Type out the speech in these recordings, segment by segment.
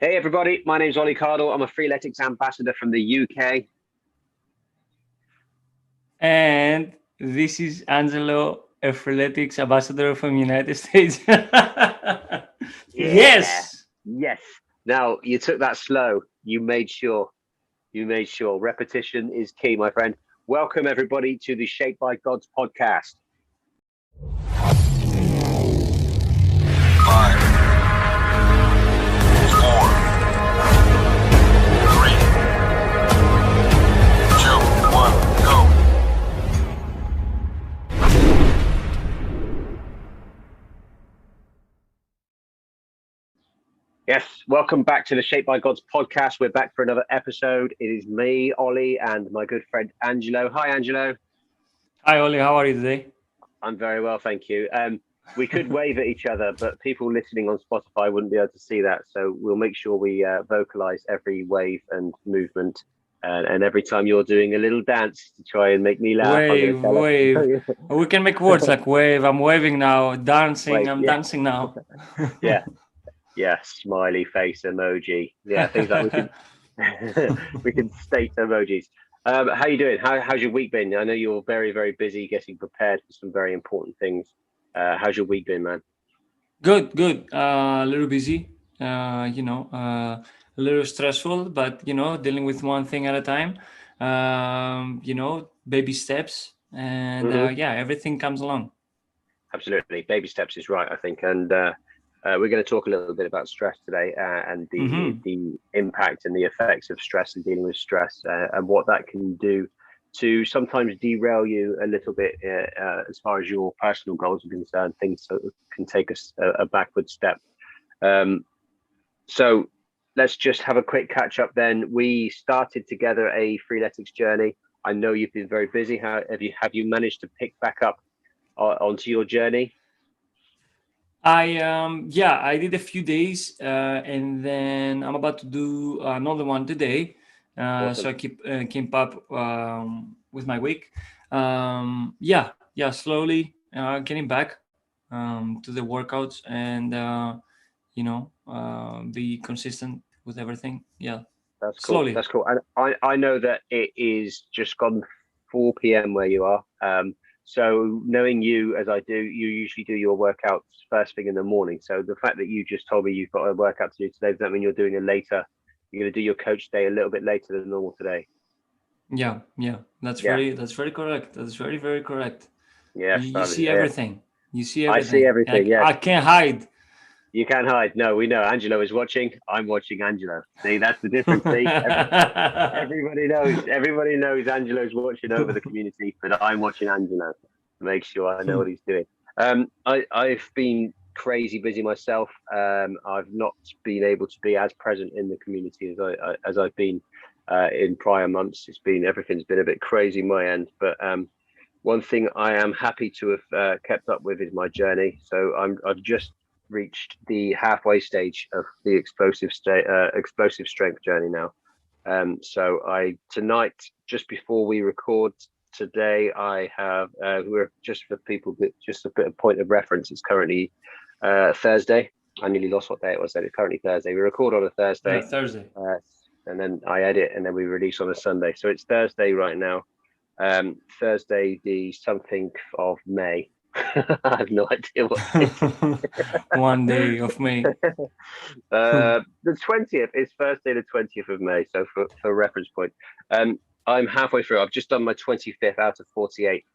Hey everybody, my name's Ollie Cardle. I'm a Freeletics ambassador from the UK. And this is Angelo, a Freeletics ambassador from United States. Yeah, Yes. yes. Now you took that slow. You made sure. You made sure. Repetition is key, my friend. Welcome everybody to the Shaped by Gods podcast. Five, four, three, two, one, go. Yes, welcome back to the Shaped by Gods podcast. We're back for another episode. It is me, Ollie, and my good friend Angelo. Hi, Angelo. Hi, Oli. How are you today? I'm very well, thank you. We could wave at each other, but people listening on Spotify wouldn't be able to see that. So we'll make sure we vocalize every wave and movement. And every time you're doing a little dance to try and make me laugh, I'm going to Wave, tell wave. her. We can make words like wave. I'm waving now. Dancing. Wait, I'm yeah, dancing now. yeah, yeah. Smiley face emoji. Yeah, things like we can we can state emojis. How you doing? How's your week been? I know you're very, very busy getting prepared for some very important things. How's your week been, man? Good, good. A little busy. A little stressful, but dealing with one thing at a time. Baby steps, and Hmm. yeah, everything comes along. Absolutely, baby steps is right, I think, and we're going to talk a little bit about stress today and Mm-hmm. the impact and the effects of stress and dealing with stress and what that can do to sometimes derail you a little bit as far as your personal goals are concerned. Things that can take us a backward step. Um, so let's just have a quick catch up. Then we started together a Freeletics journey. I know you've been very busy. How have you managed to pick back up onto your journey? I did a few days, and then I'm about to do another one today. So Awesome. I keep up with my week. Yeah, slowly getting back to the workouts and be consistent with everything. Yeah, That's cool. slowly. That's cool. And I know that it is just gone 4 p.m. where you are. So knowing you as I do, you usually do your workouts first thing in the morning. So the fact that you just told me you've got a workout to do today, does that mean you're doing it later? You're going to do your coach day a little bit later than normal today? Yeah. Yeah. That's very correct. That's very, very correct. You, Yes. you see everything. You see I see everything. everything. I Yes. can't hide. You can't hide. No, we know Angelo is watching. I'm watching Angelo. See, that's the difference. See, everybody knows. Everybody knows Angelo's watching over the community, but I'm watching Angelo to make sure I know what he's doing. I've been crazy busy myself. I've not been able to be as present in the community as I've been in prior months. Everything's been a bit crazy my end, but one thing I am happy to have kept up with is my journey. So I've just reached the halfway stage of the explosive strength journey now. So I tonight, just before we record today, I have we're just for people that just a bit of point of reference. It's currently Thursday. I nearly lost what day it was. Then it's currently Thursday. We record on a Yeah, Thursday, Thursday. uh, and then I edit, and then we release on a Sunday. So it's Thursday right now. Thursday, the something of May. I have no idea what date it One day of May. the 20th is Thursday, the 20th of May. So for reference point, I'm halfway through. I've just done my 25th out of 48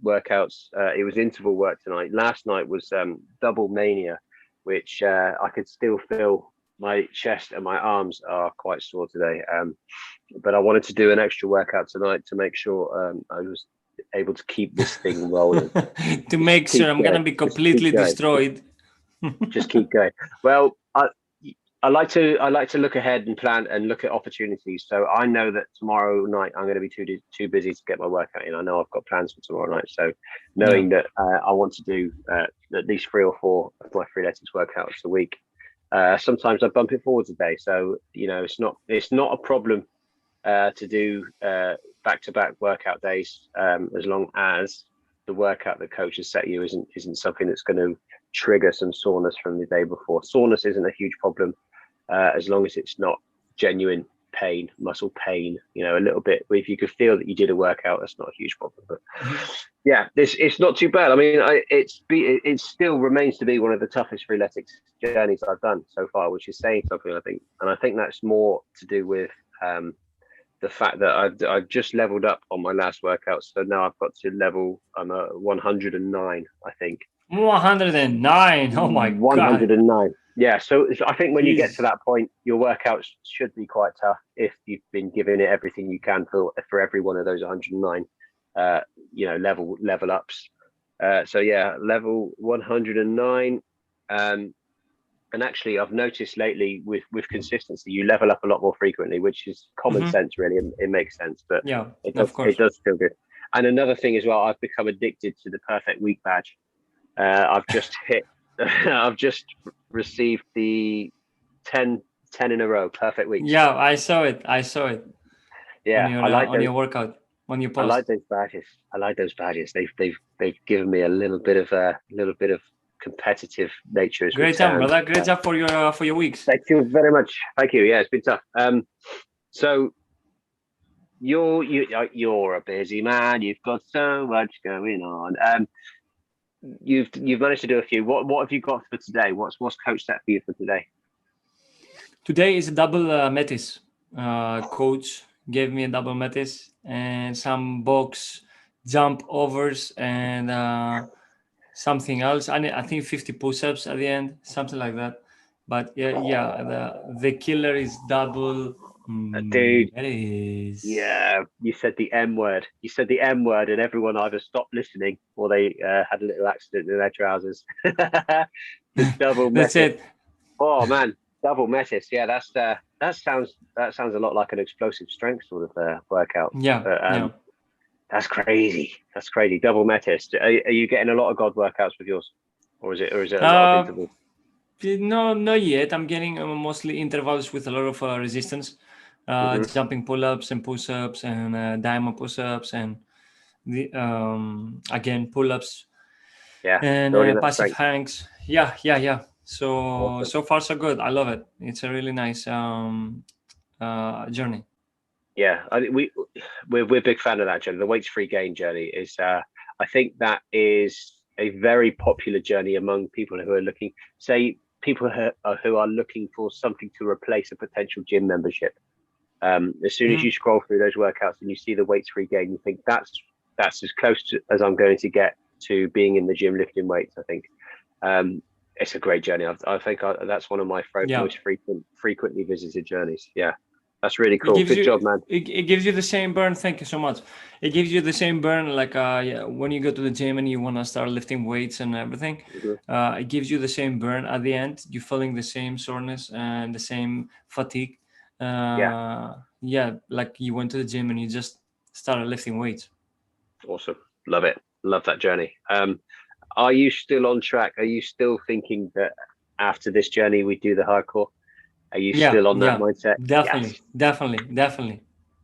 workouts. It was interval work tonight. Last night was double mania, which I could still feel my chest and my arms are quite sore today. But I wanted to do an extra workout tonight to make sure I was able to keep this thing rolling. To Just make sure keep I'm going. gonna be Just keep completely going. destroyed. Just keep going. Well, I like to look ahead and plan and look at opportunities. So I know that tomorrow night I'm going to be too busy to get my workout in. I know I've got plans for tomorrow night. So Yeah. knowing that I want to do at least 3 or 4 of my Freeletics workouts a week, sometimes I bump it forwards a day. So it's not a problem to do back-to-back workout days as long as the workout the coach has set you isn't something that's going to trigger some soreness from the day before. Soreness isn't a huge problem. as long as it's not genuine pain, muscle pain, a little bit. If you could feel that you did a workout, that's not a huge problem. But yeah, it's not too bad. I mean, it still remains to be one of the toughest Freeletics journeys I've done so far, which is saying something, I think. And I think that's more to do with the fact that I've just leveled up on my last workout. So now I've got to level, I'm at 109, I think. 109. Oh my God. 109. Yeah. So I think when you get Jeez. to that point, your workouts should be quite tough if you've been giving it everything you can for every one of those 109, level ups. So yeah, level 109. And actually, I've noticed lately with consistency, you level up a lot more frequently, which is common sense, really. It makes sense, but Yeah, it of course. does feel good. And another thing as well, I've become addicted to the perfect week badge. I've just I've just received the 10 in a row perfect weeks. Yeah, I saw it. Yeah, on your workout, when you post. I like those badges. They've given me a little bit of competitive nature as Great job, brother. Great job for your weeks. Thank you very much. Thank you. Yeah, it's been tough. So you're a busy man. You've got so much going on. You've managed to do a few. What have you got for today? What's coach set for you for today? Today is a double metis. Coach gave me a double metis and some box jump overs and something else. I think 50 push-ups at the end, something like that. But yeah, the killer is double. Dude, metis. yeah, you said the M word. You said the M word, and everyone either stopped listening or they had a little accident in their trousers. The double That's metis. it. Oh man, double metis. Yeah, that sounds a lot like an explosive strength sort of workout. Yeah, But, that's crazy. That's crazy. Double metis. Are you getting a lot of God workouts with yours, or is it a lot of intervals? No, not yet. I'm getting mostly intervals with a lot of resistance, jumping pull-ups and push-ups and diamond push-ups and the again pull-ups. Yeah, and passive strength. hangs. Yeah. So Awesome. So far so good. I love it. It's a really nice journey. Yeah, we're a big fan of that journey. The weights free gain journey is I think that is a very popular journey among people who are looking, people who are looking for something to replace a potential gym membership. As soon as you scroll through those workouts and you see the weights free gain, you think that's as close as I'm going to get to being in the gym lifting weights. I think it's a great journey. I think that's one of my most frequently visited journeys. Yeah. That's really cool. Good job, man. It gives you the same burn. Thank you so much. It gives you the same burn like when you go to the gym and you want to start lifting weights and everything. It gives you the same burn at the end. You're feeling the same soreness and the same fatigue. Yeah, like you went to the gym and you just started lifting weights. Awesome. Love it. Love that journey. Are you still on track? Are you still thinking that after this journey we do the hardcore? Are you still on that mindset? Definitely.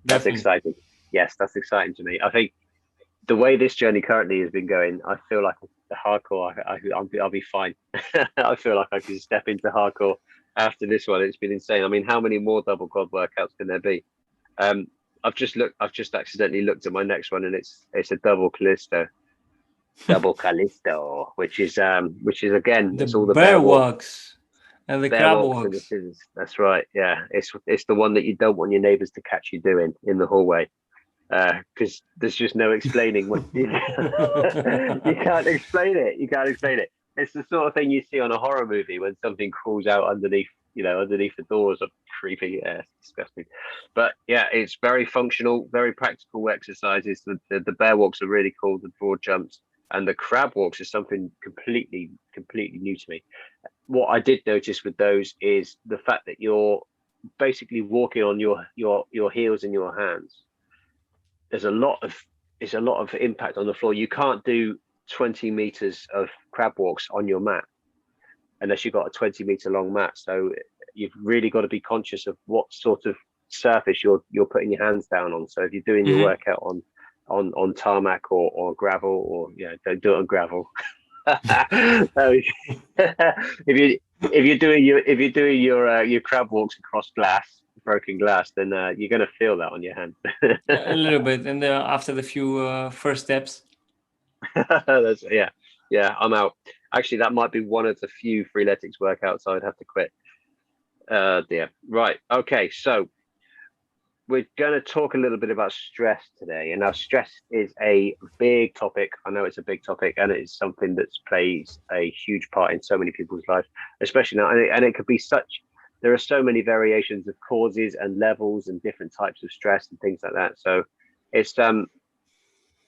That's exciting. Yes, that's exciting to me. I think the way this journey currently has been going, I feel like the hardcore, I'll be fine. I feel like I can step into hardcore after this one. It's been insane. I mean, how many more double quad workouts can there be? I've just accidentally looked at my next one, and it's a double Callisto, which is again, it's all the bear walks. And the crab walks. That's right. Yeah, it's the one that you don't want your neighbors to catch you doing in the hallway, because there's just no explaining what you can't explain it. You can't explain it. It's the sort of thing you see on a horror movie when something crawls out underneath the doors of creepy. It's disgusting. But yeah, it's very functional, very practical exercises. The bear walks are really cool. The broad jumps and the crab walks is something completely new to me. What I did notice with those is the fact that you're basically walking on your heels and your hands. There's a lot of impact on the floor. You can't do 20 meters of crab walks on your mat unless you've got a 20-meter long mat. So you've really got to be conscious of what sort of surface you're putting your hands down on. So if you're doing your workout on tarmac or gravel, or don't do it on gravel. If if you're doing your crab walks across broken glass, then you're going to feel that on your hand. A little bit, and after the few first steps. Yeah, I'm out. Actually, that might be one of the few Freeletics workouts I'd have to quit. Dear. Right. Okay. So we're going to talk a little bit about stress today. And now, stress is a big topic. I know it's a big topic, and it's something that plays a huge part in so many people's lives, especially now. And it could be such. There are so many variations of causes and levels and different types of stress and things like that. So it's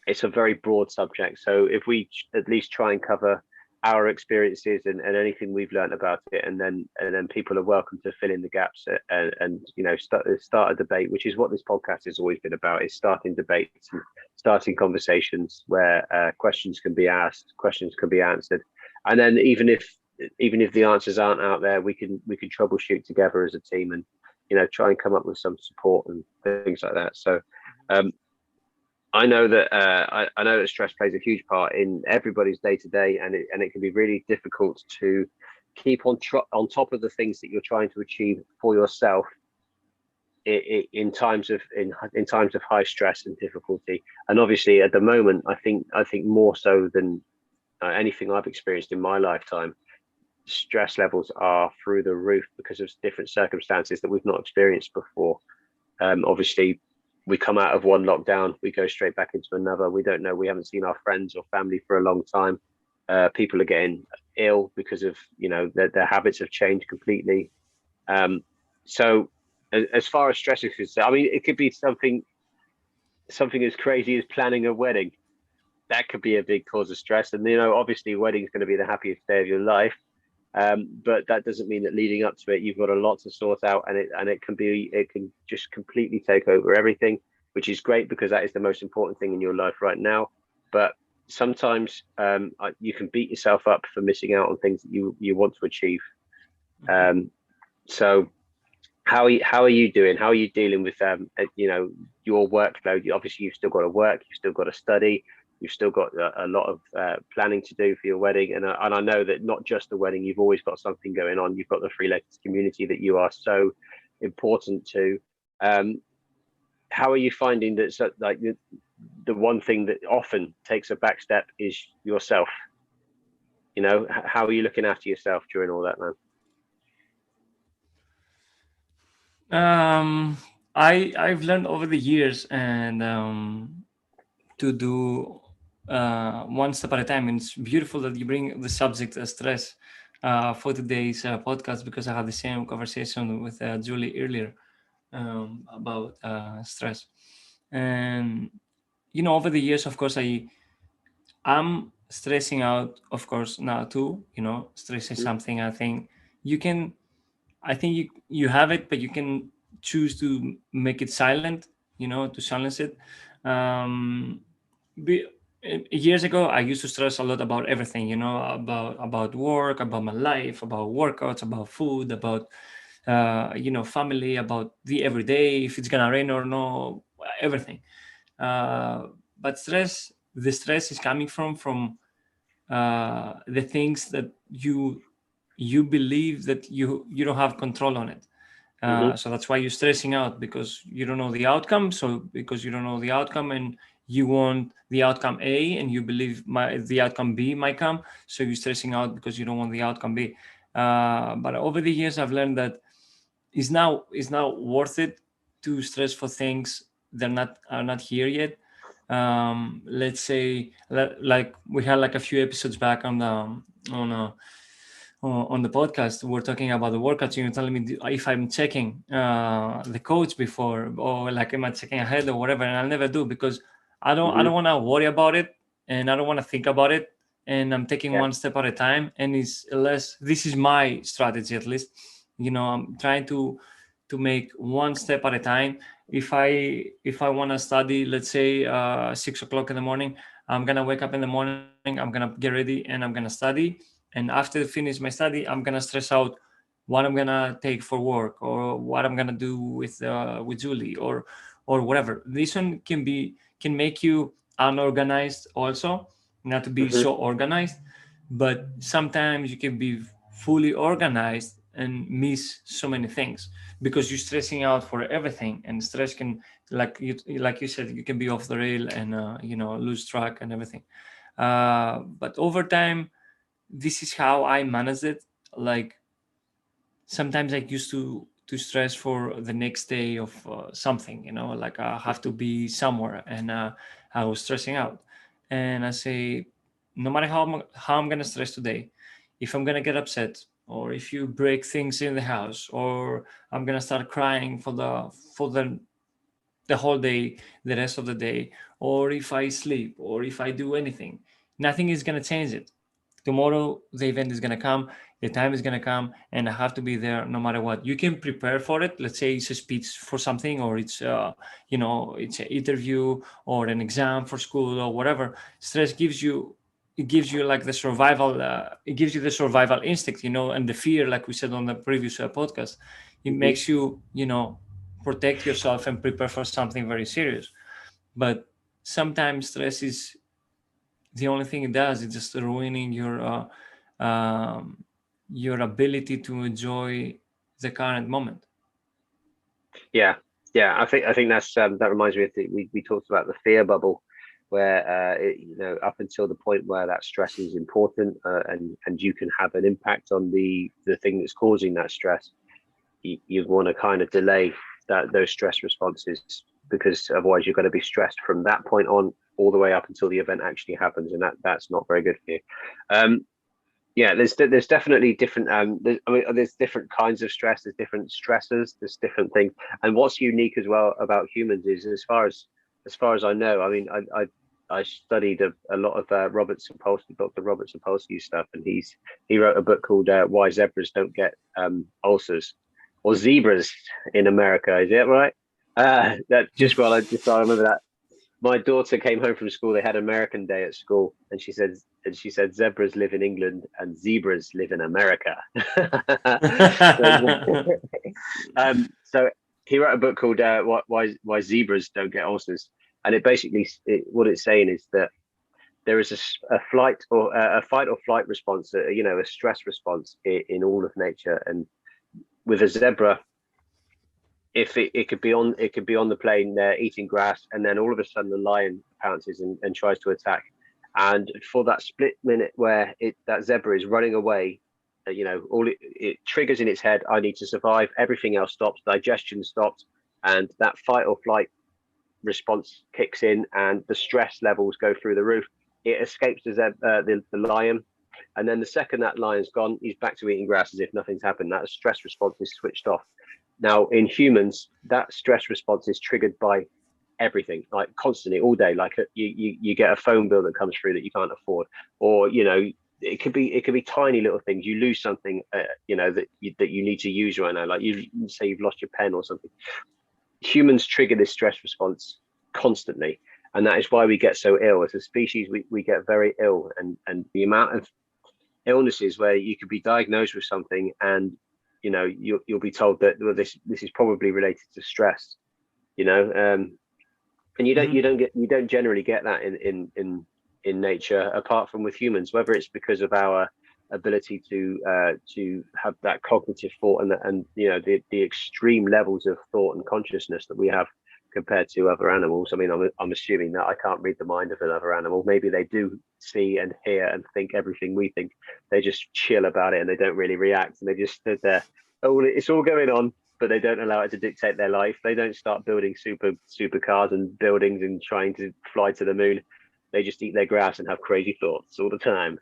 it's a very broad subject. So if we at least try and cover our experiences and anything we've learned about it, and then people are welcome to fill in the gaps and start a debate, which is what this podcast has always been about: is starting debates and starting conversations where questions can be asked, questions can be answered, and then even if the answers aren't out there, we can troubleshoot together as a team and try and come up with some support and things like that. So um, I know that I know that stress plays a huge part in everybody's day to day, and it can be really difficult to keep on top of the things that you're trying to achieve for yourself in times of high stress and difficulty. And obviously, at the moment, I think more so than anything I've experienced in my lifetime, stress levels are through the roof because of different circumstances that we've not experienced before. Obviously, we come out of one lockdown, we go straight back into another. We don't know. We haven't seen our friends or family for a long time. People are getting ill because of their habits have changed completely. So as far as stress is concerned, I mean, it could be something as crazy as planning a wedding. That could be a big cause of stress. And obviously, wedding is going to be the happiest day of your life. But that doesn't mean that leading up to it, you've got a lot to sort out, and it can just completely take over everything, which is great because that is the most important thing in your life right now. But sometimes you can beat yourself up for missing out on things that you want to achieve. So how are you doing? How are you dealing with your workload? Obviously, you've still got to work, you've still got to study, you've still got a lot of planning to do for your wedding, and I know that not just the wedding, you've always got something going on. You've got the Freeletics community that you are so important to. How are you finding that? So, like the one thing that often takes a back step is yourself. How are you looking after yourself during all that, man? I've learned over the years and to do one step at a time. And it's beautiful that you bring the subject of stress for today's podcast, because I had the same conversation with Julie earlier about stress. And over the years, of course, I'm stressing out, of course, now too. Stress is something you can I think you have it, but you can choose to make it silent, to silence it. Um, be, Years ago, I used to stress a lot about everything, about work, about my life, about workouts, about food, about family, about the everyday, if it's gonna rain or no, everything. Uh, but the stress is coming from the things that you believe that you don't have control on it. So that's why you're stressing out, because you don't know the outcome. So because you don't know the outcome and you want the outcome A, and you believe the outcome B might come, so you're stressing out because you don't want the outcome B. But over the years, I've learned that it's now worth it to stress for things that are not here yet. Let's say like we had like a few episodes back on the podcast, we're talking about the workouts. You're telling me if I'm checking the coach before, or like am I checking ahead or whatever, and I'll never do, because I don't want to worry about it, and I don't want to think about it, and I'm taking Yeah. one step at a time, and it's less. This is my strategy, at least. I'm trying to make one step at a time. If I want to study, let's say 6 o'clock in the morning, I'm gonna wake up in the morning, I'm gonna get ready, and I'm gonna study. And after I finish my study, I'm gonna stress out what I'm gonna take for work, or what I'm gonna do with Julie, or whatever. This one can make you unorganized also, not to be Hmm. so organized, but sometimes you can be fully organized and miss so many things because you're stressing out for everything, and stress can, like you said, you can be off the rail and lose track and everything. But over time, this is how I manage it. Like sometimes I used to stress for the next day of something, like I have to be somewhere, and I was stressing out. And I say, no matter how I'm gonna stress today, if I'm gonna get upset, or if you break things in the house, or I'm gonna start crying for the whole day, the rest of the day, or if I sleep, or if I do anything, nothing is gonna change it. Tomorrow the event is going to come, the time is going to come, and I have to be there no matter what. You can prepare for it. Let's say it's a speech for something, or it's it's an interview or an exam for school or whatever. Stress gives you, it gives you like the survival, it gives you the survival instinct, and the fear, like we said on the previous podcast. It makes you, protect yourself and prepare for something very serious. But sometimes stress is, the only thing it does is just ruining your ability to enjoy the current moment. Yeah, yeah. I think that's that reminds me of we talked about the fear bubble, where up until the point where that stress is important, and you can have an impact on the thing that's causing that stress. You want to kind of delay those stress responses, because otherwise you're going to be stressed from that point on all the way up until the event actually happens, and that's not very good for you. Yeah, there's definitely different there's different kinds of stress, there's different stressors, there's different things. And what's unique as well about humans is, as far as I know, I mean, I studied a lot of Dr. Robert Sapolsky's stuff, and he wrote a book called Why Zebras Don't Get Ulcers, or Zebras in America, is it right? That just well, I remember that my daughter came home from school. They had American Day at school, and she said zebras live in England and zebras live in America. So he wrote a book called Why Zebras Don't Get Ulcers, and it basically, what it's saying is that there is a flight or a fight or flight response, a stress response in all of nature. And with a zebra, if it could be on the plane there eating grass, and then all of a sudden the lion pounces and tries to attack, and for that split minute where that zebra is running away, all it triggers in its head, I need to survive. Everything else stops, digestion stops, and that fight or flight response kicks in, and the stress levels go through the roof. It escapes the lion, and then the second that lion's gone, he's back to eating grass as if nothing's happened. That stress response is switched off. Now, in humans, that stress response is triggered by everything, like constantly, all day. Like you get a phone bill that comes through that you can't afford, or it could be tiny little things. You lose something, that you need to use right now. Like you say you've lost your pen or something. Humans trigger this stress response constantly, and that is why we get so ill as a species. We get very ill, and the amount of illnesses where you could be diagnosed with something, and you'll be told that, well, this is probably related to stress, and you don't generally get that in nature, apart from with humans, whether it's because of our ability to have that cognitive thought, and the extreme levels of thought and consciousness that we have compared to other animals. I mean, I'm assuming that I can't read the mind of another animal. Maybe they do see and hear and think everything we think. They just chill about it, and they don't really react, and they just stood there. Oh, it's all going on, but they don't allow it to dictate their life. They don't start building super cars and buildings and trying to fly to the moon. They just eat their grass and have crazy thoughts all the time.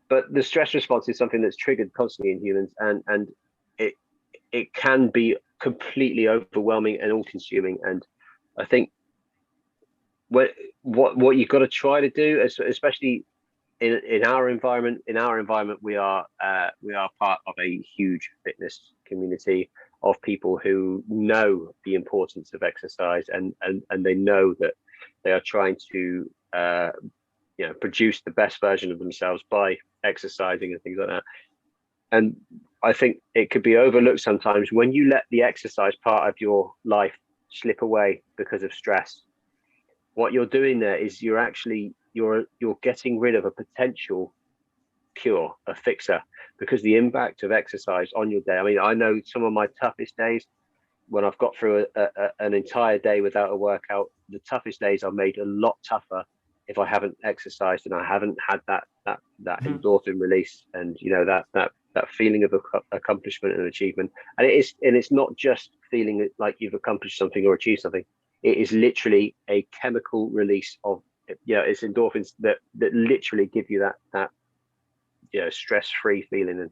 But the stress response is something that's triggered constantly in humans, and it can be completely overwhelming and all-consuming. And I think what you've got to try to do, especially in our environment, we are part of a huge fitness community of people who know the importance of exercise, and they know that they are trying to produce the best version of themselves by exercising and things like that. And I think it could be overlooked sometimes when you let the exercise part of your life slip away because of stress. What you're doing there is you're getting rid of a potential cure, a fixer, because the impact of exercise on your day. I mean, I know some of my toughest days when I've got through an entire day without a workout, the toughest days are made a lot tougher if I haven't exercised and I haven't had that endorphin release, and that feeling of accomplishment and achievement. And it's not just feeling like you've accomplished something or achieved something. It is literally a chemical release of it's endorphins that literally give you that stress-free feeling. And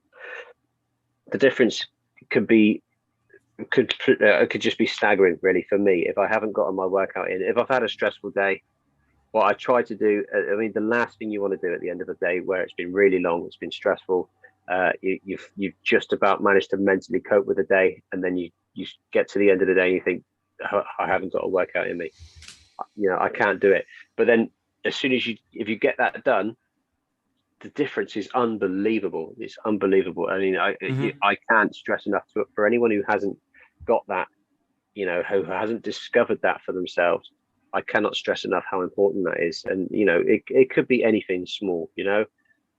the difference could just be staggering, really, for me. If I haven't gotten my workout in, if I've had a stressful day, what I try to do, I mean, the last thing you want to do at the end of the day, where it's been really long, it's been stressful, you've just about managed to mentally cope with the day, and then you get to the end of the day and you think, I haven't got a workout in me, I can't do it. But then as soon as if you get that done, the difference is unbelievable. It's unbelievable. I mean, I can't stress enough for anyone who hasn't got that, who hasn't discovered that for themselves. I cannot stress enough how important that is. And, it could be anything small,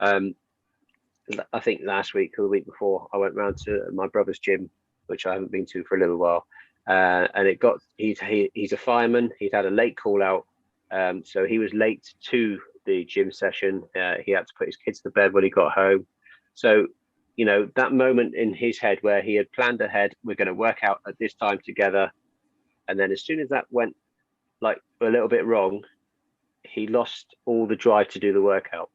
I think last week or the week before, I went round to my brother's gym, which I haven't been to for a little while. And he's a fireman. He'd had a late call out. So he was late to the gym session. He had to put his kids to bed when he got home. So, that moment in his head where he had planned ahead, we're going to work out at this time together. And then as soon as that went like a little bit wrong, he lost all the drive to do the workout.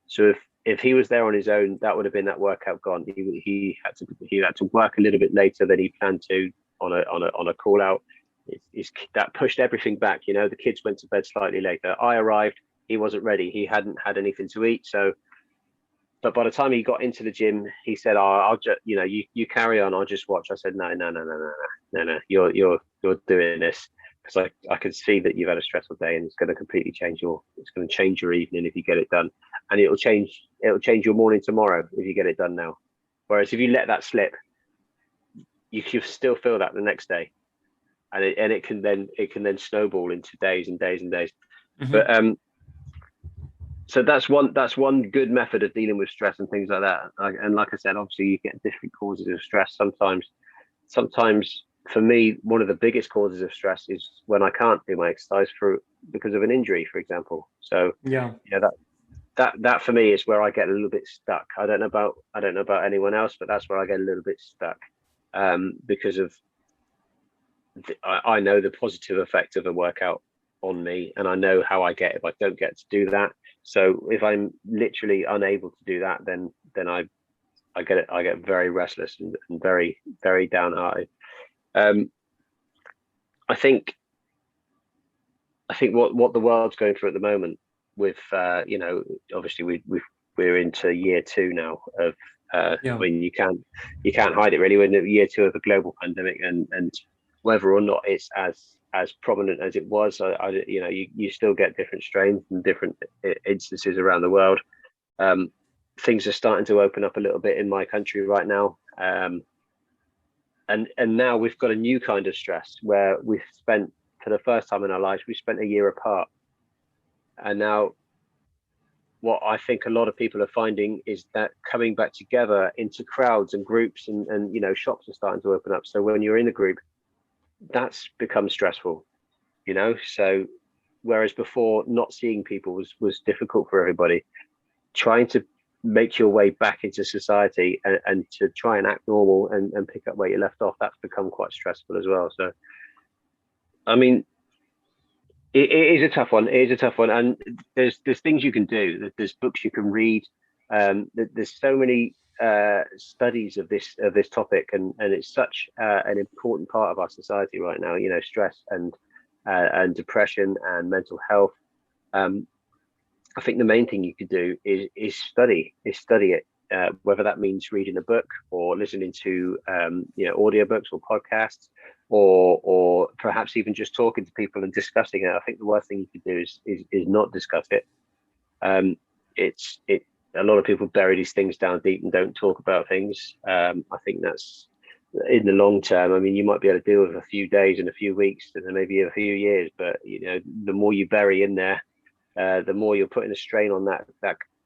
So if he was there on his own, that would have been that workout gone. He had to work a little bit later than he planned to on a call out. That pushed everything back. The kids went to bed slightly later. I arrived, he wasn't ready. He hadn't had anything to eat. But by the time he got into the gym, he said, I'll just, you carry on, I'll just watch. I said, no, you're doing this, because I can see that you've had a stressful day, and it's going to completely change your evening if you get it done. And it'll change your morning tomorrow if you get it done now. Whereas if you let that slip, you can still feel that the next day. And it can then snowball into days and days and days. Mm-hmm. But so that's one good method of dealing with stress and things like that. And like I said, obviously you get different causes of stress. Sometimes for me, one of the biggest causes of stress is when I can't do my exercise because of an injury, for example. So that for me is where I get a little bit stuck. I don't know about anyone else, but that's where I get a little bit stuck, because of I know the positive effect of a workout on me, and I know how I get if I don't get to do that. So if I'm literally unable to do that, then I get very restless and very, very downhearted. I think what the world's going through at the moment with obviously we're into year 2 now of when you can't hide it, really. We're in year 2 of a global pandemic, and whether or not it's as prominent as it was, you still get different strains and different instances around the world. Things are starting to open up a little bit in my country right now, and now we've got a new kind of stress where we've spent, for the first time in our lives, we spent a year apart. And now what I think a lot of people are finding is that coming back together into crowds and groups and shops are starting to open up. So when you're in a group, that's become stressful, so whereas before not seeing people was difficult for everybody, trying to make your way back into society and to try and act normal and pick up where you left off, that's become quite stressful as well. So I mean, it is a tough one. And there's things you can do. There's books you can read. There's so many studies of this topic, and it's such an important part of our society right now. Stress and depression and mental health. I think the main thing you could do is study it. Whether that means reading a book or listening to audiobooks or podcasts, or perhaps even just talking to people and discussing it. I think the worst thing you could do is not discuss it. A lot of people bury these things down deep and don't talk about things. I think that's, in the long term, I mean, you might be able to deal with a few days and a few weeks and then maybe a few years, but the more you bury in there, the more you're putting a strain on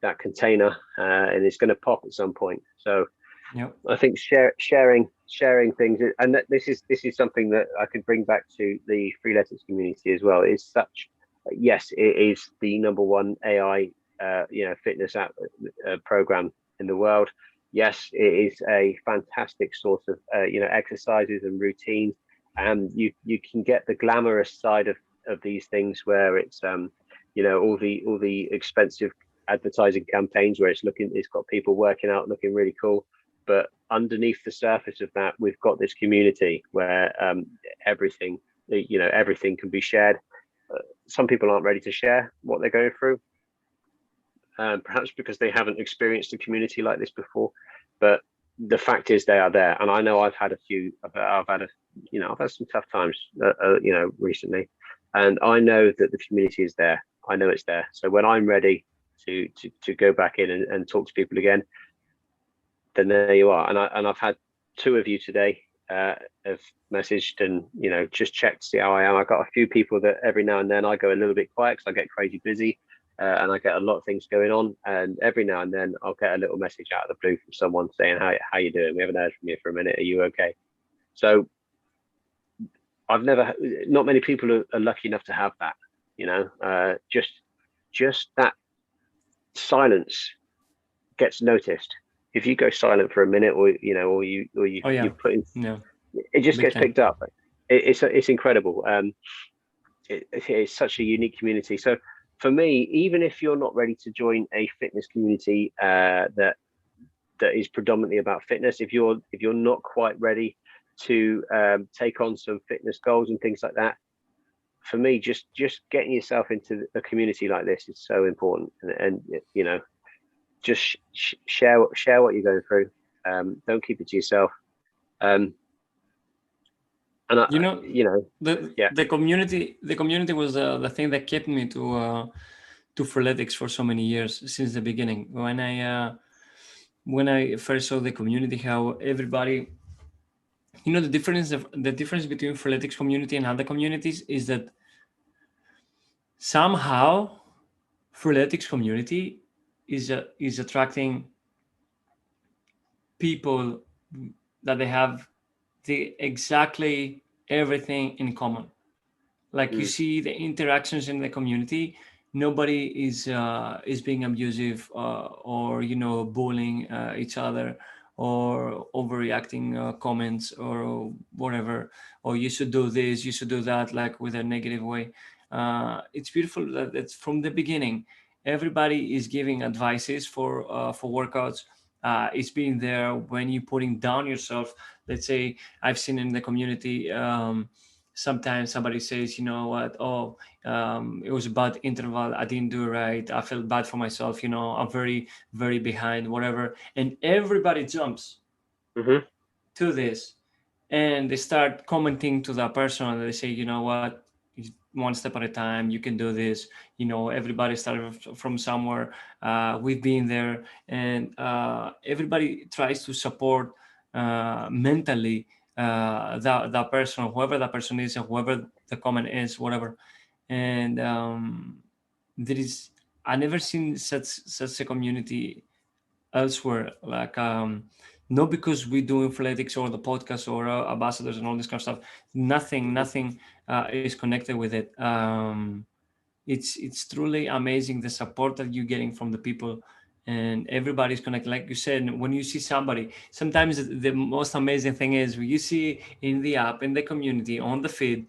that container, and it's going to pop at some point. So Yep. I think sharing things, and this is something that I could bring back to the Freeletics community as well. Is such, yes, it is the number one AI fitness app program in the world. Yes, it is a fantastic source of exercises and routines, and you can get the glamorous side of these things where it's all the expensive advertising campaigns where it's got people working out looking really cool, but underneath the surface of that, we've got this community where everything can be shared. Some people aren't ready to share what they're going through, perhaps because they haven't experienced a community like this before. But the fact is, they are there, and I know I've had some tough times, recently, and I know that the community is there. I know it's there. So when I'm ready to go back in and talk to people again, then there you are. And I've had two of you today have messaged and just checked to see how I am. I've got a few people that every now and then I go a little bit quiet because I get crazy busy, and I get a lot of things going on. And every now and then I'll get a little message out of the blue from someone saying, how you doing? We haven't heard from you for a minute. Are you okay? So not many people are lucky enough to have that. Just that silence gets noticed. If you go silent for a minute, or you put in, it just gets picked up. It's incredible. It's such a unique community. So for me, even if you're not ready to join a fitness community that is predominantly about fitness, if you're not quite ready to take on some fitness goals and things like that, for me, just getting yourself into a community like this is so important. And just share what you're going through. Don't keep it to yourself. And the community was the thing that kept me to Freeletics for so many years since the beginning. When I first saw the community, how everybody, the difference between Freeletics community and other communities is that somehow Freeletics community is attracting people that they have exactly everything in common. Like you see the interactions in the community, nobody is being abusive or bullying each other or overreacting comments or whatever, or you should do this, you should do that, like with a negative way. It's beautiful that it's from the beginning everybody is giving advices for workouts. It's being there when you're putting down yourself. Let's say I've seen in the community, sometimes somebody says, you know what, it was a bad interval, I didn't do it right, I felt bad for myself, I'm very, very behind, whatever. And everybody jumps to this and they start commenting to that person and they say, you know what, one step at a time, you can do this. Everybody started from somewhere. We've been there, and everybody tries to support mentally that person, whoever that person is, and whoever the comment is, whatever. And there is, I never seen such a community elsewhere. Like not because we do Freeletics or the podcast or ambassadors and all this kind of stuff. Nothing is connected with it. It's truly amazing the support that you're getting from the people, and everybody's connected. Like you said, when you see somebody, sometimes the most amazing thing is when you see in the app, in the community, on the feed,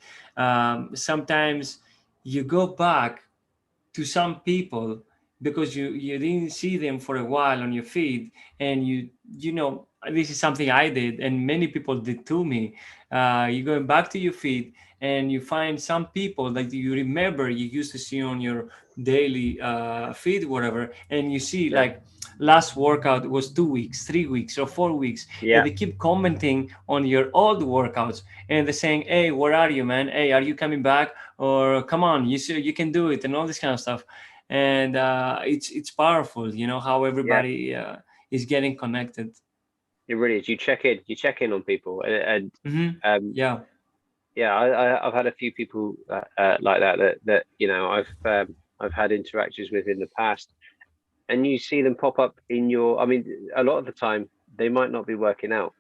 sometimes you go back to some people because you didn't see them for a while on your feed, and this is something I did and many people did to me. You're going back to your feed and you find some people that you remember you used to see on your daily feed, whatever, and you see like last workout was 2 weeks, 3 weeks, or 4 weeks, and they keep commenting on your old workouts and they're saying, hey, where are you, man? Hey, are you coming back? Or come on, you can do it, and all this kind of stuff. And it's powerful, how everybody is getting connected. It really is. You check in on people, and I've had a few people like that I've had interactions with in the past, and you see them pop up in your. I mean, a lot of the time they might not be working out.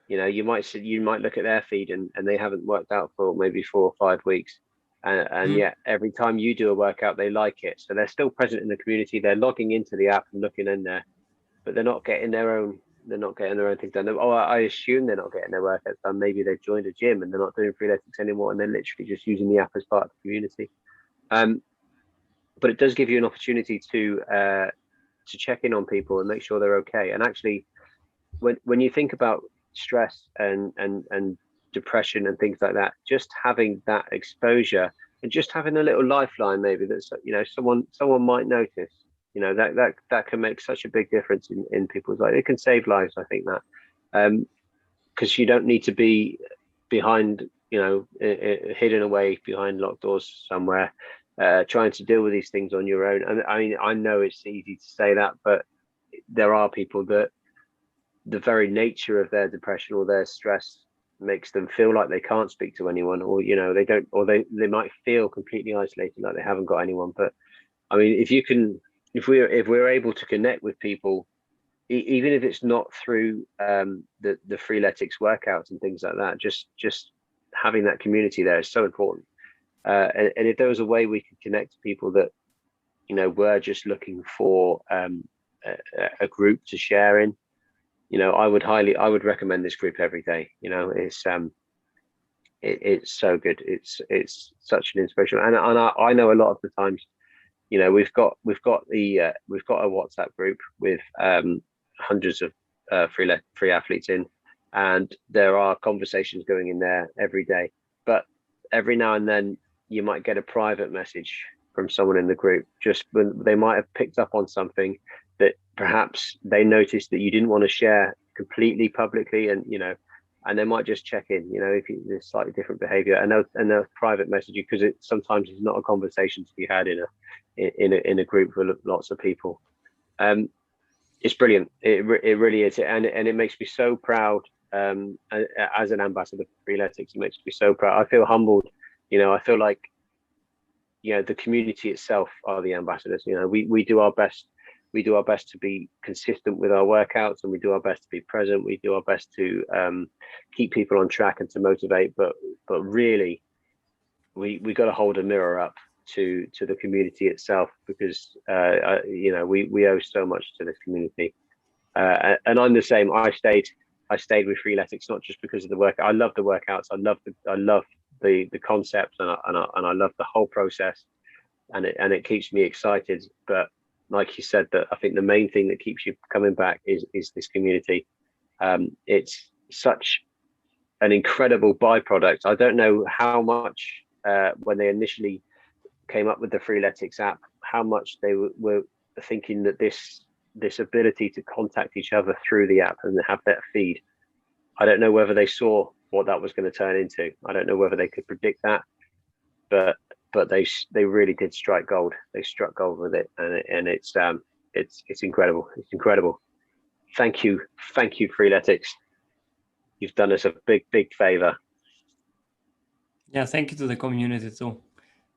You know, you might look at their feed and they haven't worked out for maybe 4 or 5 weeks, and yet every time you do a workout, they like it. So they're still present in the community. They're logging into the app and looking in there, but they're not getting their own. They're not getting their own things done. Oh, I assume they're not getting their workouts done. Maybe they've joined a gym and they're not doing Freeletics anymore, and they're literally just using the app as part of the community. But it does give you an opportunity to check in on people and make sure they're okay. And actually, when you think about stress and depression and things like that, just having that exposure and just having a little lifeline, maybe that's, you know, someone might notice, you know, that can make such a big difference in people's life. It can save lives, I think, that because you don't need to be behind, you know, hidden away behind locked doors somewhere, trying to deal with these things on your own. And I mean, I know it's easy to say that, but there are people that the very nature of their depression or their stress makes them feel like they can't speak to anyone, or, you know, they don't, or they might feel completely isolated, like they haven't got anyone. But I mean, if we're able to connect with people, even if it's not through the Freeletics workouts and things like that, just having that community there is so important. And if there was a way we could connect to people that, you know, were just looking for a group to share in, you know, I would recommend this group every day. You know, it's so good. It's such an inspiration. And I know a lot of the times, you know, we've got a WhatsApp group with hundreds of free athletes in, and there are conversations going in there every day. But every now and then you might get a private message from someone in the group, just when they might have picked up on something that perhaps they noticed that you didn't want to share completely publicly, and, you know, and they might just check in, you know, if there's slightly different behavior, and they'll private message you, because sometimes it's not a conversation to be had in a group with lots of people. It's brilliant. It really is, and it makes me so proud. As an ambassador for Freeletics, it makes me so proud. I feel humbled. You know, I feel like, you know, the community itself are the ambassadors. You know, we do our best. We do our best to be consistent with our workouts, and we do our best to be present. We do our best to keep people on track and to motivate. But really, we got to hold a mirror up to the community itself, because you know, we owe so much to this community. And I'm the same. I stayed with Freeletics not just because of the work. I love the workouts. I love the concept, and I love the whole process, and it keeps me excited. But like you said, that I think the main thing that keeps you coming back is this community. It's such an incredible byproduct. I don't know how much when they initially came up with the Freeletics app, how much they were thinking that this ability to contact each other through the app and have that feed. I don't know whether they saw what that was going to turn into. I don't know whether they could predict that, but they really did strike gold. They struck gold with it, and it's incredible. It's incredible. Thank you, Freeletics. You've done us a big favor. Yeah, thank you to the community too.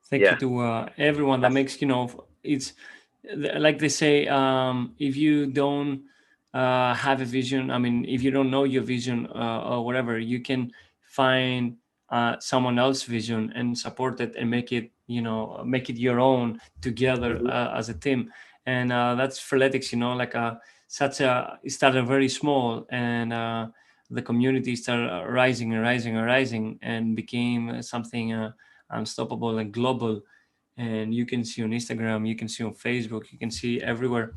Thank you to everyone that makes, you know, it's like they say, if you don't have a vision, I mean, if you don't know your vision or whatever, you can find someone else's vision and support it and make it, you know, make it your own together as a team. And that's Freeletics, you know, like it started very small, and the community started rising and rising and rising, and became something unstoppable and global. And you can see on Instagram, you can see on Facebook, you can see everywhere.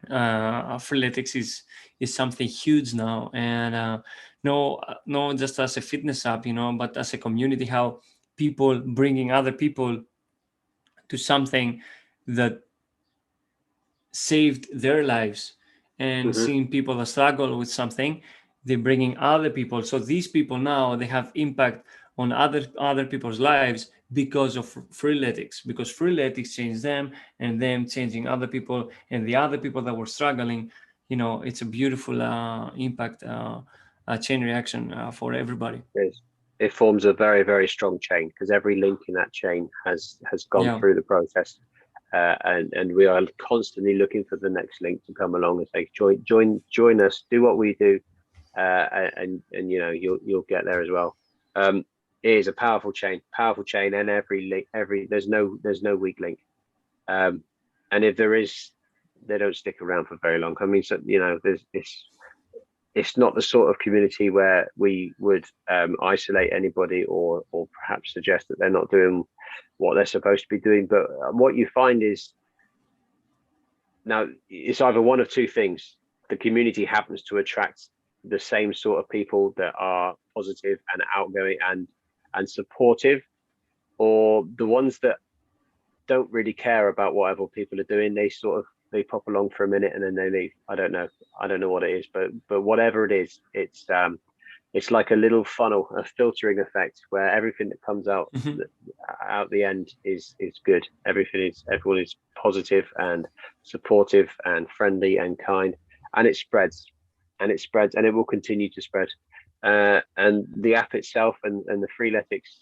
Freeletics is something huge now, and no just as a fitness app, you know, but as a community, how people bringing other people to something that saved their lives, and seeing people that struggle with something, they're bringing other people. So these people now, they have impact on other people's lives because of Freeletics, because Freeletics changed them, and them changing other people, and the other people that were struggling. You know, it's a beautiful impact, chain reaction for everybody. It forms a very strong chain, because every link in that chain has gone through the process. and we are constantly looking for the next link to come along and say, join us, do what we do, and you'll get there as well. It is a powerful chain, and every link, there's no weak link, and if there is, they don't stick around for very long. I mean, so it's not the sort of community where we would isolate anybody or perhaps suggest that they're not doing what they're supposed to be doing. But what you find is, now it's either one of two things. The community happens to attract the same sort of people that are positive and outgoing and supportive, or the ones that don't really care about what other people are doing. They pop along for a minute and then they leave. I don't know what it is, but whatever it is, it's like a little funnel, a filtering effect, where everything that comes out out the end is good. Everyone is positive and supportive and friendly and kind, and it spreads, and it will continue to spread. And the app itself and the Freeletics,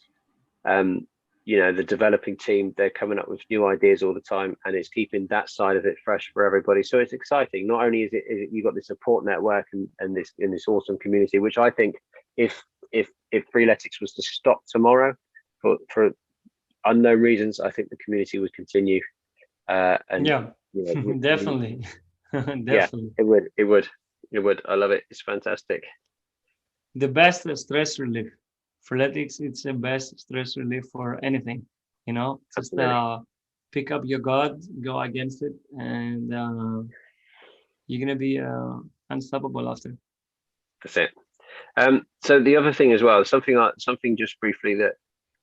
the developing team, they're coming up with new ideas all the time, and it's keeping that side of it fresh for everybody. So it's exciting. Not only is it you've got this support network and this awesome community, which I think if Freeletics was to stop tomorrow for unknown reasons, I think the community would continue. Definitely. Definitely. Yeah, it would. I love it. It's fantastic. The best stress relief. Freeletics, it's the best stress relief for anything. Just pick up your God, go against it, and you're gonna be unstoppable after. That's it. So the other thing as well, something just briefly that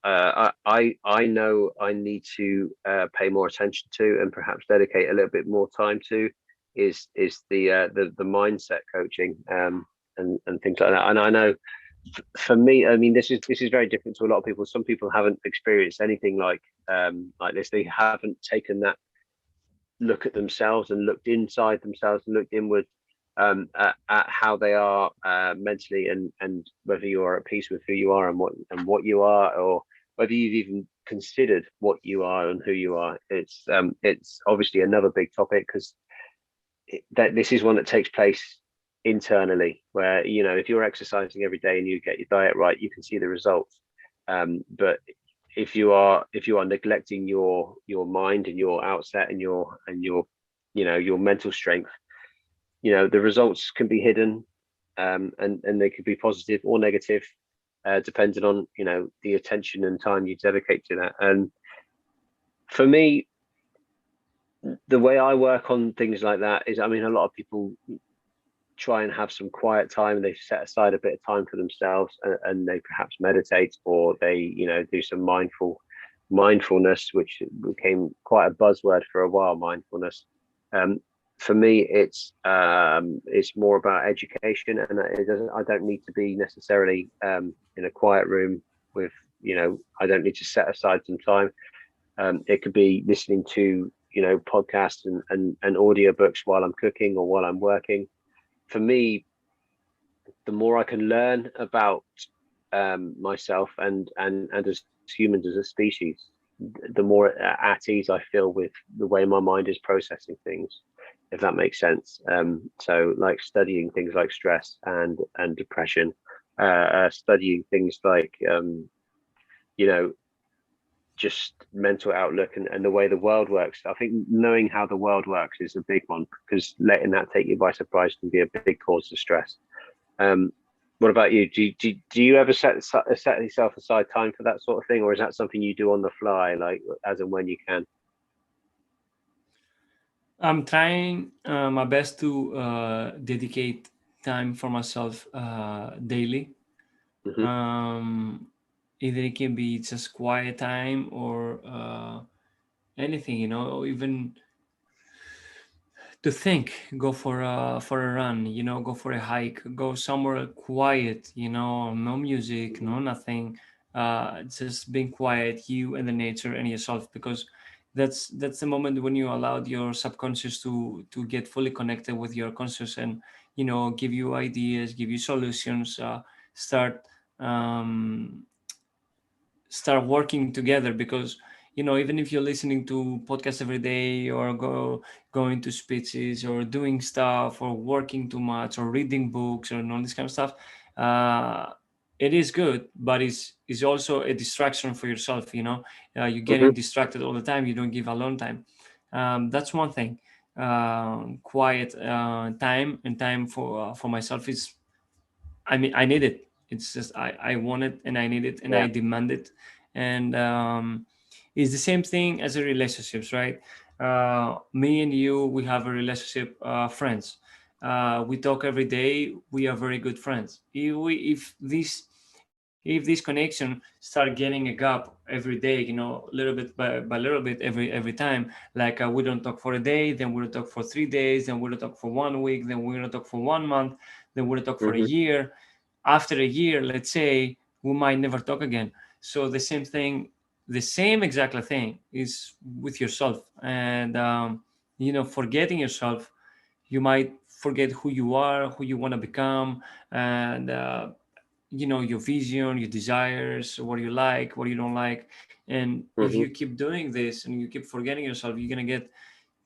I know I need to pay more attention to and perhaps dedicate a little bit more time to is the mindset coaching and things like that. And I know for me, I mean, this is very different to a lot of people. Some people haven't experienced anything like this. They haven't taken that look at themselves and looked inside themselves and looked inward at how they are mentally, and whether you are at peace with who you are and what you are, or whether you've even considered what you are and who you are. It's obviously another big topic, because this is one that takes place internally, where if you're exercising every day and you get your diet right, you can see the results, but if you are neglecting your mind and your outset and your mental strength, the results can be hidden, and they could be positive or negative, depending on the attention and time you dedicate to that. And for me, the way I work on things like that is, I mean, a lot of people try and have some quiet time, and they set aside a bit of time for themselves, and they perhaps meditate, or they do some mindfulness, which became quite a buzzword for a while, mindfulness. For me, it's more about education, and I don't need to be necessarily in a quiet room with I don't need to set aside some time. It could be listening to podcasts and audiobooks while I'm cooking or while I'm working. For me, the more I can learn about myself and as humans, as a species, the more at ease I feel with the way my mind is processing things, if that makes sense. So like studying things like stress and depression, studying things like just mental outlook and the way the world works. I think knowing how the world works is a big one, because letting that take you by surprise can be a big cause of stress. What about you? Do you ever set yourself aside time for that sort of thing, or is that something you do on the fly, like as and when you can? I'm trying my best to dedicate time for myself daily. Mm-hmm. Either it can be just quiet time or anything, or even to think, go for a run, go for a hike, go somewhere quiet, no music, no nothing, just being quiet, you and the nature and yourself, because that's the moment when you allowed your subconscious to get fully connected with your conscious, and give you ideas, give you solutions, start working together. Because even if you're listening to podcasts every day, or going to speeches, or doing stuff, or working too much, or reading books, or all this kind of stuff, uh, it is good, but it's also a distraction for yourself. You're Hmm. getting distracted all the time. You don't give alone time. That's one thing. Quiet time, and time for myself is, I mean, I need it. It's just I want it, and I need it, and Yeah. I demand it. And it's the same thing as a relationships, right? Me and you, we have a relationship, friends. We talk every day. We are very good friends. If this connection start getting a gap every day, little bit by little bit, every time, like, we don't talk for a day, then we don't talk for 3 days, then we don't talk for 1 week, then we don't talk for 1 month, then we don't talk for a Hmm. year. After a year, let's say, we might never talk again. So the same thing, the same exactly thing is with yourself. And forgetting yourself, you might forget who you are, who you want to become, and your vision, your desires, what you like, what you don't like. And if Hmm. you keep doing this and you keep forgetting yourself, you're going to get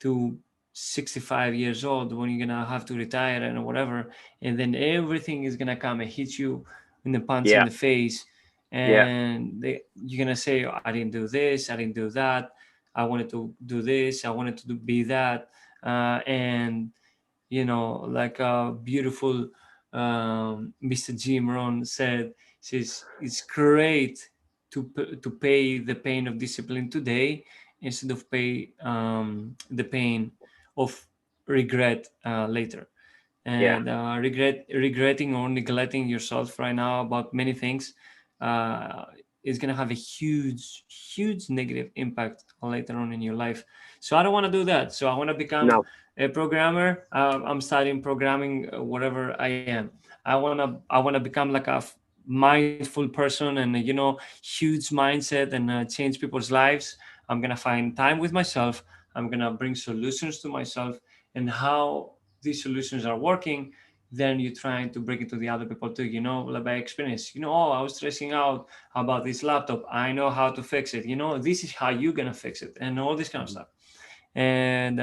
to 65 years old, when you're gonna have to retire and whatever, and then everything is gonna come and hit you in the punch in Yeah. the face. Yeah. And you're gonna say, "Oh, I didn't do this, I didn't do that, I wanted to do this, I wanted to be that." And like a beautiful Mr. Jim Rohn says, "It's great to pay the pain of discipline today, instead of pay the pain of regret later." Yeah. And regretting or neglecting yourself right now about many things uh, is going to have a huge negative impact later on in your life. So I don't want to do that. So I want to become No. a programmer. I'm studying programming, whatever I am. I want to become like a mindful person, and huge mindset, and change people's lives. I'm gonna find time with myself. I'm gonna bring solutions to myself, and how these solutions are working, then you're trying to bring it to the other people too, like by experience. Oh, I was stressing out about this laptop, I know how to fix it. This is how you're gonna fix it, and all this kind of stuff. And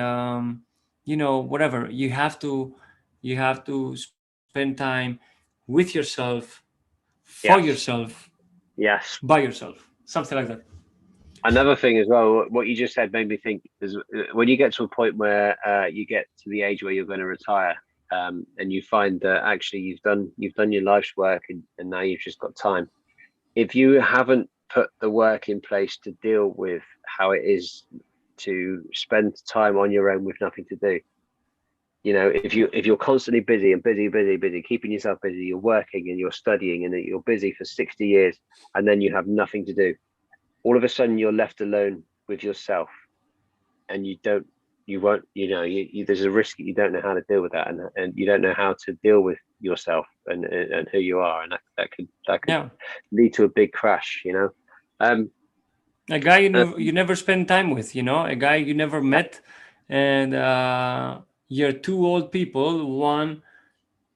whatever, you have to spend time with yourself, for Yes. yourself, Yes. by yourself, something like that. Another thing as well, what you just said made me think is, when you get to a point where you get to the age where you're going to retire, and you find that actually you've done your life's work, and now you've just got time. If you haven't put the work in place to deal with how it is to spend time on your own with nothing to do, if you're constantly busy and busy, busy, busy, keeping yourself busy, you're working and you're studying and you're busy for 60 years, and then you have nothing to do, all of a sudden you're left alone with yourself, and you won't, there's a risk that you don't know how to deal with that, and you don't know how to deal with yourself, and who you are, and that could Yeah, lead to a big crash. um a guy uh, you never spend time with, a guy you never met. And you're two old people, one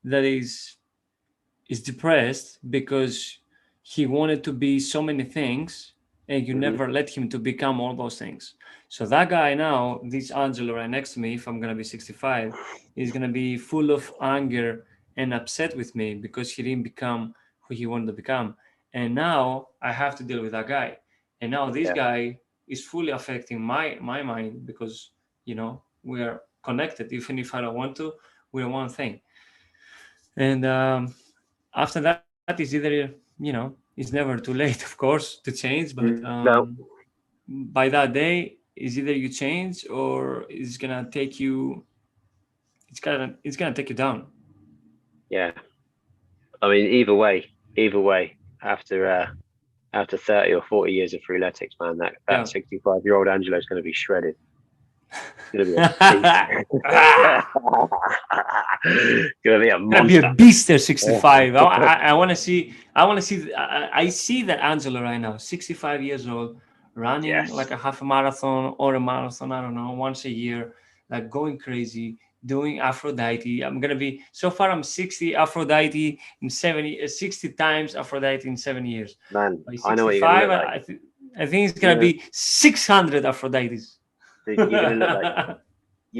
that is depressed because he wanted to be so many things, and you mhm. never let him to become all those things. So that guy now, this Angelo right next to me, if I'm gonna be 65, is gonna be full of anger and upset with me because he didn't become who he wanted to become. And now I have to deal with that guy. And now this Yeah. guy is fully affecting my mind, because we are connected. Even if I don't want to, we're one thing. And after that is either, it's never too late, of course, to change. But No. by that day is either you change, or it's gonna take you down. Yeah. I mean, either way, after 30 or 40 years of freeletics, man, that Yeah. 65-year-old Angelo is going to be shredded. It's going to be a beast. Going to be a Gonna be a monster. beast there, 65. I want to see. I see that Angelo right now, 65 years old, running Yes, like a half a marathon or a marathon. I don't know, once a year, like going crazy, doing Aphrodite. I'm gonna be so far. I'm 60 Aphrodite in 70, 60 times Aphrodite in 7 years. man. By I know what you're going to 65, look like. I think it's gonna be 600 Aphrodites. You're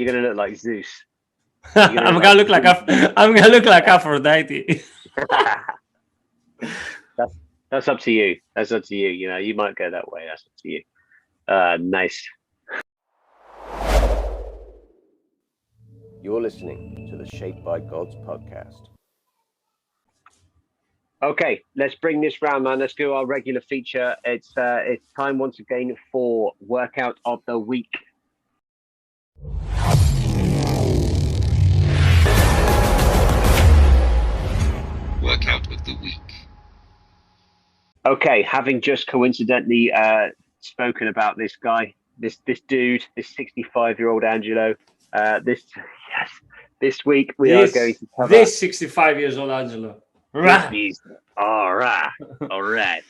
gonna look like Zeus. I'm gonna look like Aphrodite. That's up to you. That's up to you. You know, you might go that way. That's up to you. Nice. You're listening to the Shaped by Gods podcast. Okay, let's bring this round, man. Let's do our regular feature. It's time once again for workout of the week. Workout of the week. Okay, having just coincidentally spoken about this guy, this dude, this 65-year-old Angelo. This week we are going to cover this 65 years old Angelo. All right.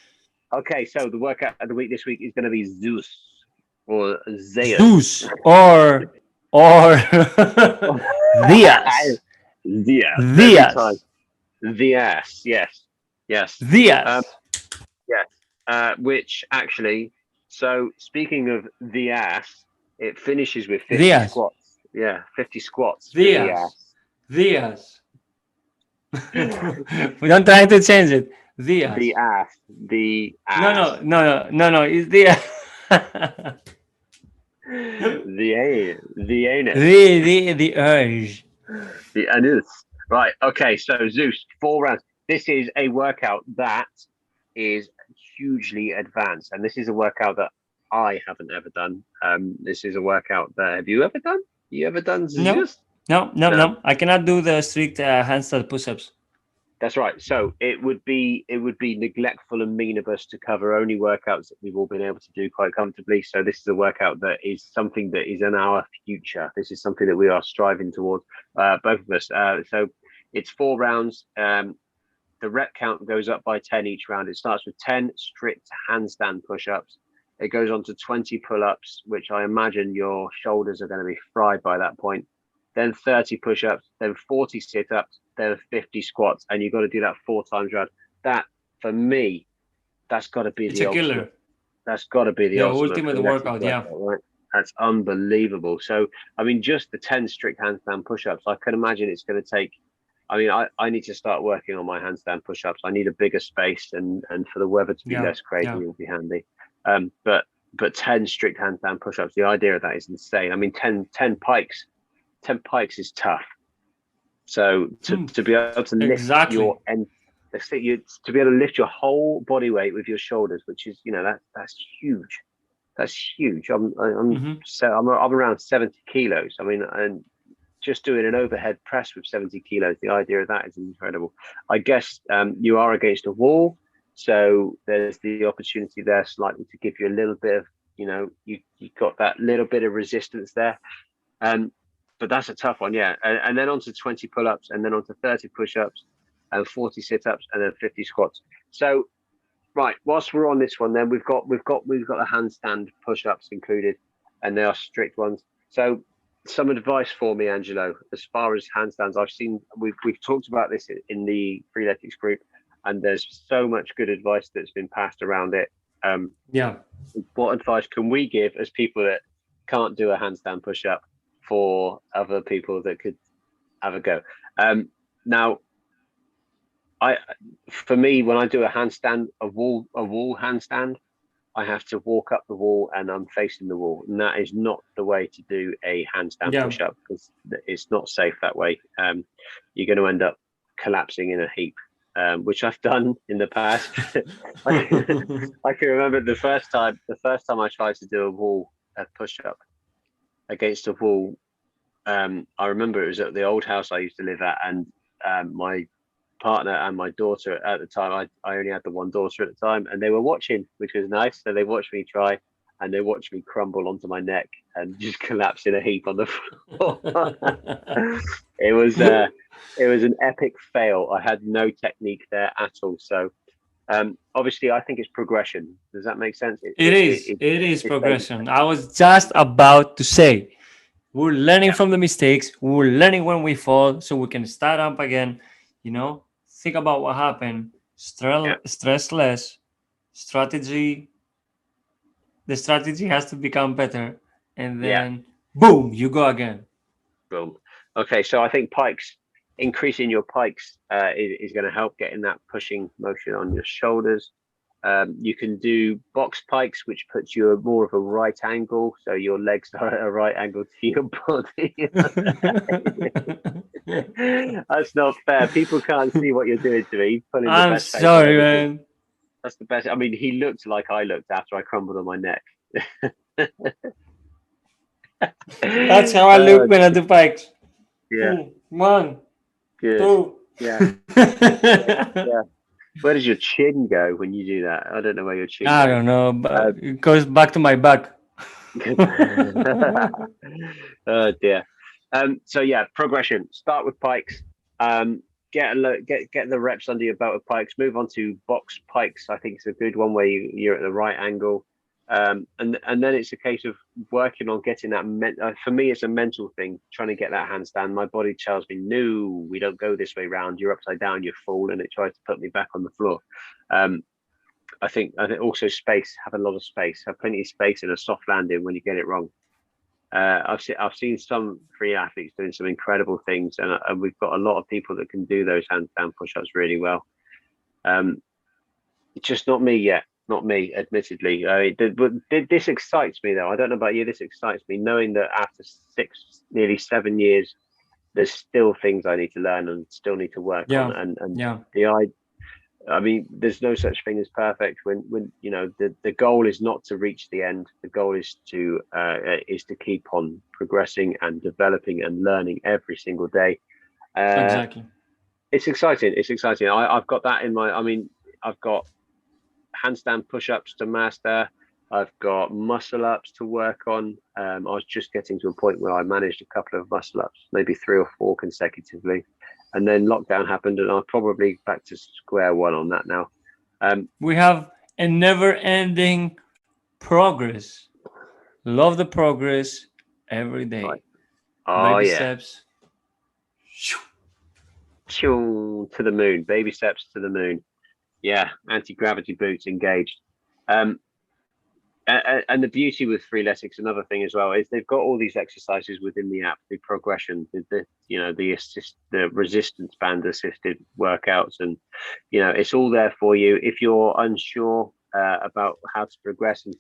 Okay, so the workout of the week this week is going to be Zeus or Zeus. Zeus or Diaz. Diaz. Yes. Diaz. Which actually, so speaking of the ass, it finishes with 50 squats. Yeah, 50 squats. Diaz. We don't try to change it. Diaz. The ass. No. It's Diaz. The anus. The urge. The anus. Right. Okay. So Zeus, 4 rounds. This is a workout that is hugely advanced, and this is a workout that I haven't ever done. This is a workout that have you ever done? You ever done Zeus? No. I cannot do the strict handstand push-ups. That's right. So it would be neglectful and mean of us to cover only workouts that we've all been able to do quite comfortably. So this is a workout that is something that is in our future. This is something that we are striving towards, both of us. So it's 4 rounds. The rep count goes up by 10 each round. It starts with 10 strict handstand push-ups. It goes on to 20 pull-ups, which I imagine your shoulders are going to be fried by that point. Then 30 push-ups, then 40 sit-ups, then 50 squats, and you've got to do that 4 times round. That, for me, that's got to be It's a killer. That's got to be the ultimate workout, yeah. Right? That's unbelievable. So, I mean, just the 10 strict handstand push-ups, I can imagine it's going to take. I mean, I need to start working on my handstand push-ups. I need a bigger space, and for the weather to be less crazy will be handy. But 10 strict handstand push-ups, the idea of that is insane. I mean, 10 pikes is tough. So to be able to lift your end, to be able to lift your whole body weight with your shoulders, which is, that's huge. That's huge. I'm around 70 kilos. I mean, and just doing an overhead press with 70 kilos, the idea of that is incredible. I guess you are against a wall, so there's the opportunity there slightly to give you a little bit of, you've got that little bit of resistance there. But that's a tough one, yeah. And then on to 20 pull-ups, and then on to 30 push-ups, and 40 sit-ups, and then 50 squats. So, right, whilst we're on this one, then we've got the handstand push-ups included, and they are strict ones. So, some advice for me, Angelo, as far as handstands. I've seen we've talked about this in the Freeletics group, and there's so much good advice that's been passed around it. What advice can we give as people that can't do a handstand push-up for other people that could have a go? Now, for me, when I do a handstand, a wall handstand, I have to walk up the wall and I'm facing the wall, and that is not the way to do a handstand push-up, because it's not safe that way. You're going to end up collapsing in a heap, which I've done in the past. I can remember the first time I tried to do a push-up against a wall. I remember it was at the old house I used to live at, and my partner and my daughter at the time, I only had the one daughter at the time, and they were watching, which was nice. So they watched me try, and they watched me crumble onto my neck and just collapse in a heap on the floor. It was an epic fail. I had no technique there at all. So obviously I think it's progression. Does that make sense? It is progression. I was just about to say, we're learning from the mistakes. We're learning when we fall, so we can start up again. Think about what happened. Stress less, strategy the strategy has to become better, and Yeah. then boom, you go again. Boom. Okay, so I think pikes, increasing your pikes is going to help getting that pushing motion on your shoulders. You can do box pikes, which puts you at more of a right angle, so your legs are at a right angle to your body. That's not fair. People can't see what you're doing to me. He's pulling the I'm best face I've sorry, ever seen. man. That's the best. I mean, he looked like I looked after I crumbled on my neck. That's how I look when I do pikes. Yeah, One, good. two. Yeah, yeah. Where does your chin go when you do that? I don't know where your chin I goes. don't know, but it goes back to my back. Oh dear. So yeah, progression. Start with pikes. Get the reps under your belt with pikes. Move on to box pikes. I think it's a good one where you're at the right angle. And then it's a case of working on getting that. For me, it's a mental thing. Trying to get that handstand. My body tells me, "No, we don't go this way round. You're upside down. You fool," and it tries to put me back on the floor. I think also space. Have a lot of space. Have plenty of space and a soft landing when you get it wrong. I've seen some free athletes doing some incredible things, and we've got a lot of people that can do those handstand push-ups really well. Just not me yet. Not me, admittedly. This excites me, though. I don't know about you. This excites me, knowing that after nearly 7 years, there's still things I need to learn and still need to work on. And I mean, there's no such thing as perfect. When you know the goal is not to reach the end. The goal is to keep on progressing and developing and learning every single day. Exactly. It's exciting. It's exciting. I've got that in my. I mean, I've got handstand push-ups to master. I've got muscle ups to work on. I was just getting to a point where I managed a couple of muscle ups, maybe 3 or 4 consecutively. And then lockdown happened, and I'm probably back to square one on that now. We have a never-ending progress. Love the progress every day. Right. Oh, Baby yeah. steps. To the moon. Baby steps to the moon. Yeah. Anti-gravity boots engaged. And the beauty with Freeletics, another thing as well, is they've got all these exercises within the app, the progression, the resistance band assisted workouts, and it's all there for you. If you're unsure about how to progress and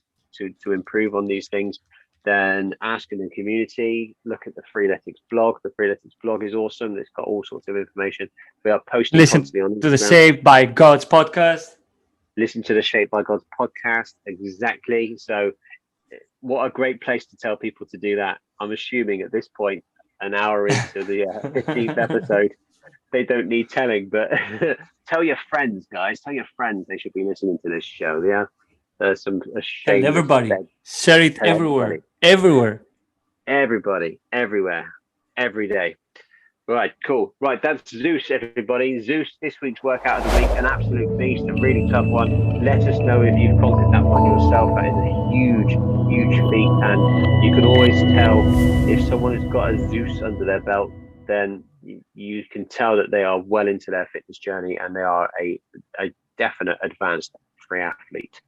to improve on these things, then ask in the community. Look at the Freeletics blog. The Freeletics blog is awesome. It's got all sorts of information. We are posting Listen constantly on Instagram. to the Saved by God's podcast. Listen to the Shaped by God's podcast. Exactly. So what a great place to tell people to do that. I'm assuming at this point, an hour into the 15th episode, they don't need telling, but tell your friends, guys. Tell your friends they should be listening to this show. Yeah. There's some Tell everybody. Share it everywhere. Everywhere. Everybody. Everywhere. Every day. Right, cool. Right, that's Zeus, everybody. Zeus, this week's workout of the week, an absolute beast, a really tough one. Let us know if you've conquered that one yourself. That is a huge, huge feat, and you can always tell if someone has got a Zeus under their belt, then you can tell that they are well into their fitness journey and they are a definite advanced free athlete.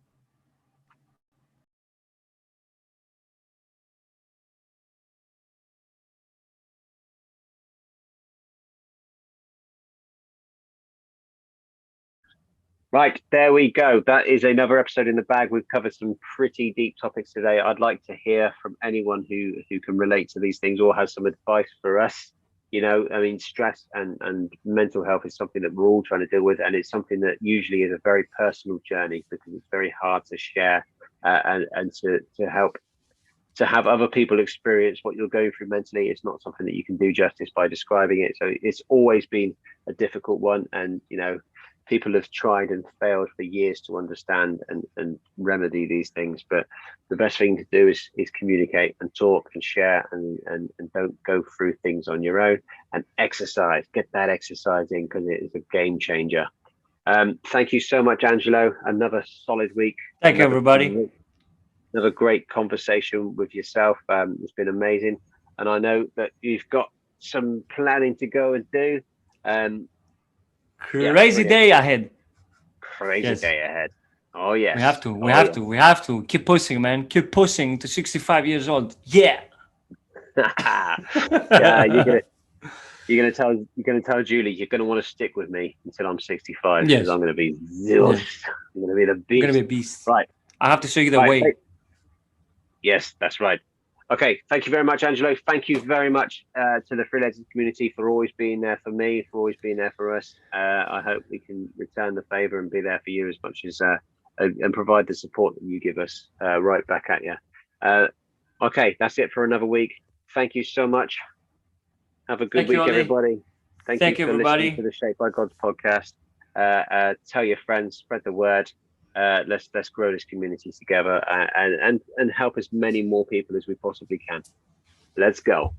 Right, there we go. That is another episode in the bag. We've covered some pretty deep topics today. I'd like to hear from anyone who can relate to these things or has some advice for us. I mean, stress and mental health is something that we're all trying to deal with, and it's something that usually is a very personal journey because it's very hard to share and to help to have other people experience what you're going through mentally. It's not something that you can do justice by describing it. So it's always been a difficult one, and people have tried and failed for years to understand and remedy these things, but the best thing to do is communicate and talk and share and don't go through things on your own, and get that exercise in because it is a game changer. Thank you so much, Angelo. Another solid week. Thank you, everybody. Another great conversation with yourself. It's been amazing, and I know that you've got some planning to go and do. Crazy day ahead. Crazy day ahead. Oh yes. We have to. We have to keep pushing, man. Keep pushing to 65 years old. Yeah. Yeah, you're gonna tell Julie you're gonna want to stick with me until I'm 65 because Yes. I'm gonna be Zeus. I'm gonna be the beast. You're gonna be a beast. Right. I have to show you the way. Yes, that's right. Okay, thank you very much, Angelo. Thank you very much to the Freeletics community for always being there for me, for always being there for us. I hope we can return the favor and be there for you as much as and provide the support that you give us right back at you. Okay, that's it for another week. Thank you so much. Have a good Thank you, week, Ollie. everybody. Thank you for everybody. listening to the Shaped by Gods podcast. Tell your friends, spread the word. Let's grow this community together and help as many more people as we possibly can. Let's go.